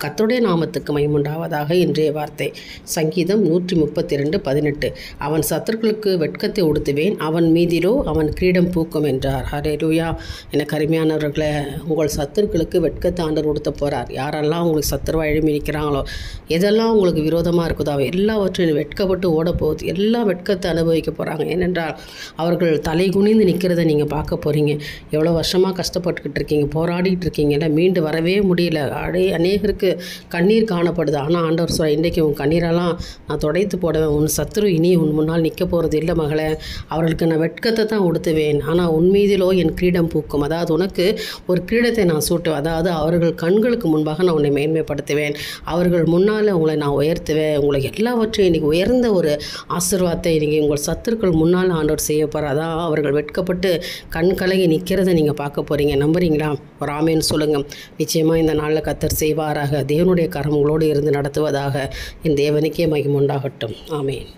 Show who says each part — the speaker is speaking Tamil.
Speaker 1: கர்த்தருடைய நாமத்துக்கு மகிமையுண்டாவதாக. இன்றைய வார்த்தை சங்கீதம் 132:18. அவன் சத்துருக்களுக்கு வெட்கத்தை உடுத்துவேன், அவன் மீதிலோ அவன் கிரீடம் பூக்கும் என்றார். ஹல்லேலூயா. எனக்கு அருமையானவர்களே, உங்கள் சத்துருக்களுக்கு வெட்கத்தை ஆண்டவர் உடுத்த போகிறார். யாரெல்லாம் உங்களுக்கு சத்துருவாக எழுப்பி நிற்கிறாங்களோ, எதெல்லாம் உங்களுக்கு விரோதமாக இருக்குதோ எல்லாவற்றையும் வெட்கப்பட்டு ஓடப்போகுது. எல்லா வெட்கத்தை அனுபவிக்க போகிறாங்க. ஏனென்றால் அவர்கள் தலை குனிந்து நிற்கிறத நீங்கள் பார்க்க போகிறீங்க. எவ்வளோ வருஷமாக கஷ்டப்பட்டுக்கிட்டு இருக்கீங்க, போராடிட்டு இருக்கீங்கல்ல, மீண்டு வரவே முடியல. அநேகருக்கு கண்ணீர் காணப்படுது. ஆனால் ஆண்டவர் சொல்ல, இன்றைக்கு உன் கண்ணீரெல்லாம் நான் துடைத்து போடுவேன். உன் சத்துரு இனி உன் முன்னால் நிற்க போகிறது இல்லை மகளே. அவர்களுக்கு நான் வெட்கத்தை தான் உடுத்துவேன், ஆனால் உன் மீதிலோ என் கிரீடம் பூக்கும். அதாவது உனக்கு ஒரு கிரீடத்தை நான் சூட்டுவேன். அதாவது அவர்கள் கண்களுக்கு முன்பாக நான் உன்னை மேன்மைப்படுத்துவேன். அவர்கள் முன்னால் உங்களை நான் உயர்த்துவேன். உங்களை எல்லாவற்றையும் இன்றைக்கி உயர்ந்த ஒரு ஆசீர்வாதத்தை இன்றைக்கி உங்கள் சத்துருக்கள் முன்னால் ஆண்டவர் செய்ய போகிறார். அதான் அவர்கள் வெட்கப்பட்டு கண் கலங்கி நிற்கிறத நீங்கள் பார்க்க போகிறீங்க. நம்புறீங்களா? ஒரு ஆமேன்னு சொல்லுங்கள். நிச்சயமாக இந்த நாளில் கர்த்தர் செய்வாராக. தேவனுடைய கரம் உங்களோடு இருந்து நடத்துவதாக. என் தேவனுக்கே மகிமை உண்டாகட்டும். ஆமேன்.